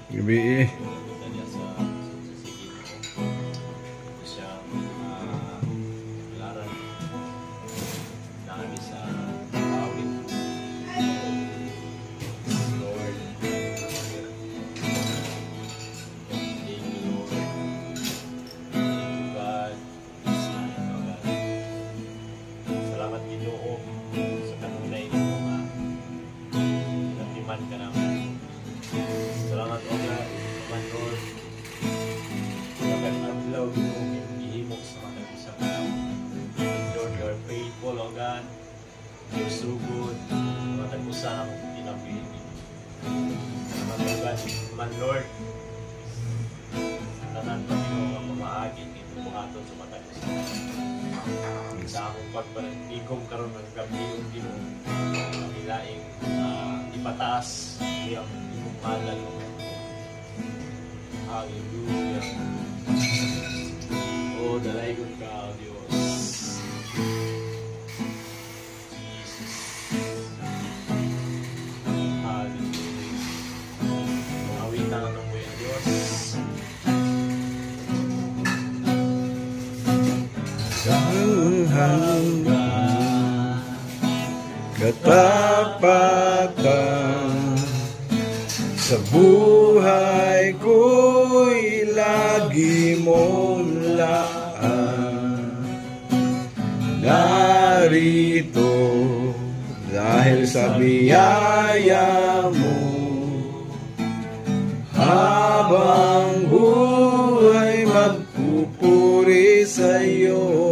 Gabi eh. Kanya sa sige mo siyang laran dami sa awit. Lord, thank you, Lord. Thank you, God. Salamat Ginoo sa kanunay mo nga natiman ka namin. Salamat o God, naman Lord. Salamat ang love mo, gihimok sa mga isang Lord, you are faithful o God. You're so good. Salamat ang usang pinapili. Salamat o God, man Lord. Tanan pa nyo ang pamaagin ito buhaton sa mga sa akong pagparantigong karon ng gabi yung Ginoo. Ang nilaing ipataas iyang imong ngalan. Hallelujah. Oh, dalaygod ka, O Diyos. Jesus. Hallelujah. Awitan na mo yung Diyos. Hanggang katapatan sa buhay ko'y lagi mong laan. Narito dahil sa biyaya mo, habang buhay magpupuri sa iyo.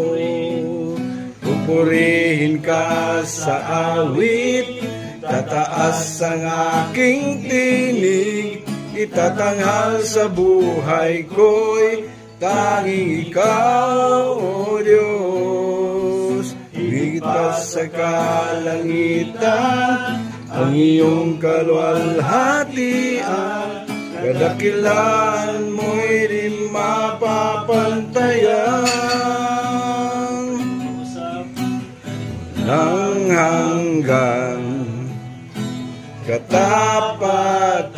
Pupurihin ka sa awit, tataas ang aking tinig, itatanghal sa buhay ko'y tanging ikaw, O Diyos. Higit pa sa kalangitan, ang iyong kaluwalhatian, kadakilan mo'y di mapapantayan. Nang hanggang katapatan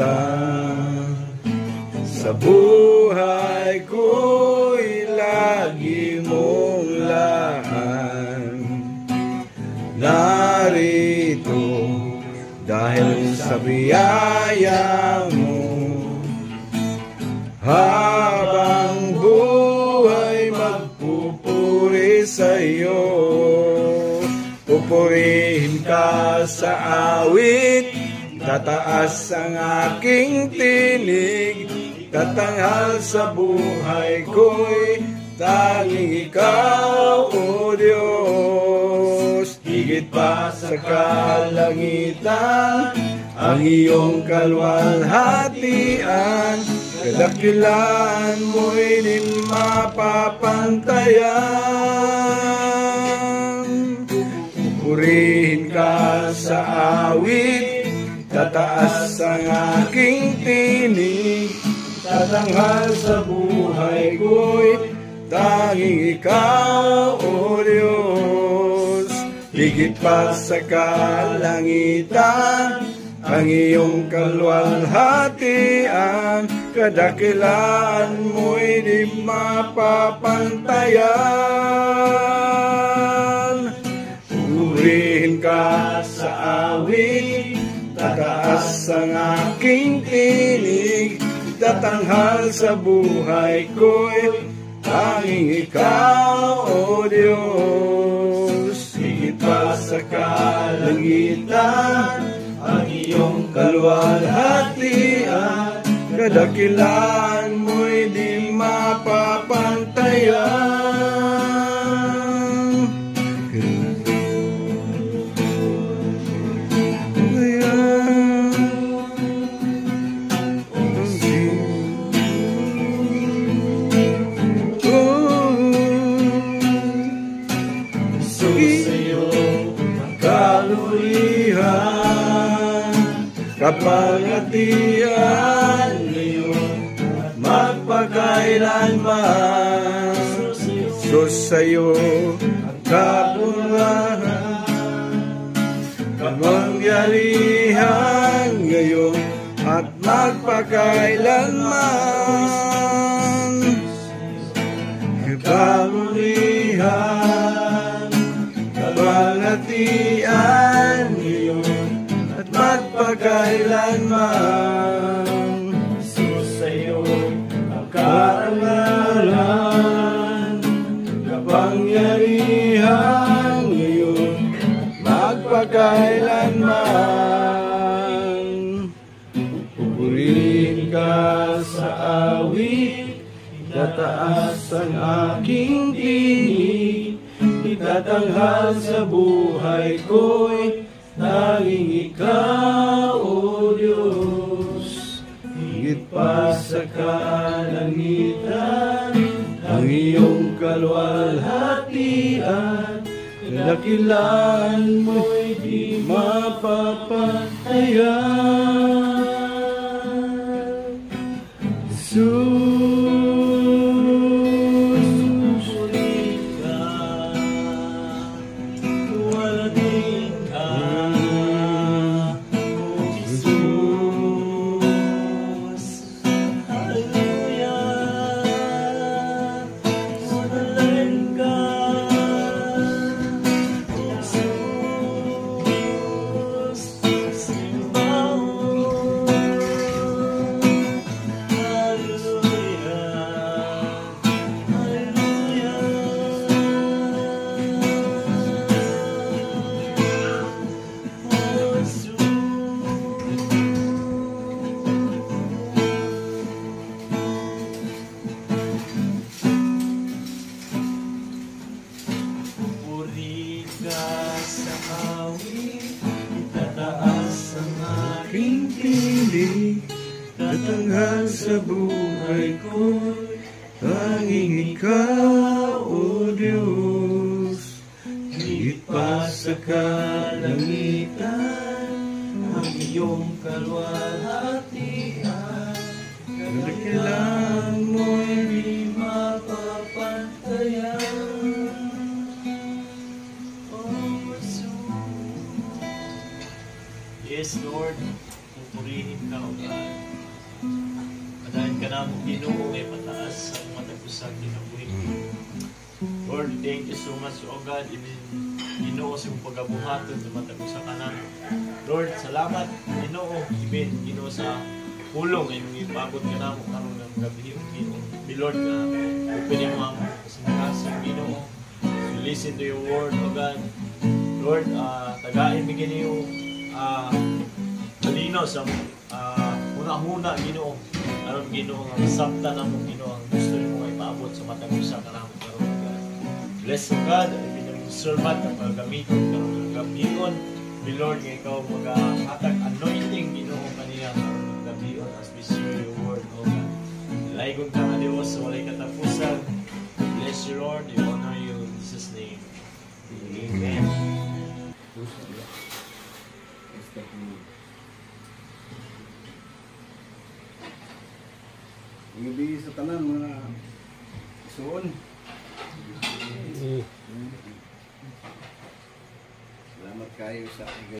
sa buhay ko'y lagi mong laan. Narito dahil sa biyaya mo, habang buhay magpupuri sa iyo. Pupurihin ka sa awit, tataas ang aking tinig, tatanghal sa buhay ko'y tanging ikaw, O Diyos. Higit pa sa kalangitan, ang iyong kaluwalhatian, kadakilan mo'y di mapapantayan. Purihin ka sa awit, tataas ang aking tinig, tatanghal sa buhay ko'y tanging ikaw, O Diyos. Higit pa sa kalangitan, ang iyong kaluwalhatian, kadakilan mo'y di mapapantayan. Purihin ka sa awit, tataas ang aking tinig, tatanghal sa buhay ko'y tanging ikaw, O Diyos. Higit pa sa kalangitan, ang iyong kaluwalhatian, kadakilan mo'y di mapapantayan. Kapagatian ngayon magpakailanman, Diyos sa'yo ang kapunlahan, kamangyarihan ngayon at magpakailanman. Kapurihan, kabalatian ngayon at magpakailanman. Jesus, sa'yo ang Karangalan, kapangyarihan ngayon at magpakailanman. Pupurihin ka sa awit, itataas ang aking tinig, itatanghal sa buhay ko'y tanging ikaw, O Diyos. Higit pa sa kalangitan, ang iyong kaluwalhatian, kadakilaan mo'y di mapapatayan. Jesus, wala din ka, O Jesus. Hallelujah, wala din ka, O Jesus. Simba mo. Puri ka sa awit, itataas ang aking aking tinig, tatanghal sa buhay ko, tanging ikaw, O Diyos. Higit pa sa kalangitan, ang iyong kaluwalhatian, kadakilaan mo'y di mapapatayan. Oh, Jesus. Yes, Lord, pupurihin ka, O God. Padahin ka na mong Ginoo ay mataas ang matagpusan kinabuhi. Lord, thank you so much, O God, even Ginoo sa iyong pagabuhaton sa matagpusan ka na. Lord, salamat, Ginoo, even Ginoo sa pulong ay ipabot ka na mo karong ng gabi, Ginoo. Be Lord, opening mo ang sinakasang Ginoo to listen to your word, O God. Lord, tagain mi Ginoo talino sa una-una, Ginoo. Aron Ginoo nga masabtan na mo, Ginoo, ang gusto mo ay maabot sa matag-usa ka na mo karon, O God. Bless, O God, ay bilang servant ang pagamiton karon ng gabion. Be Lord, nga ikaw mag-hatag anointing, Ginoo, kanina karon ng gabion as we share your word, O God. Laygon ka nga Diyos sa walay katapusan. Bless you, Lord. We honor you in Jesus' name. Amen. Ngabi sa tanan mga isuon. Salamat kayo sa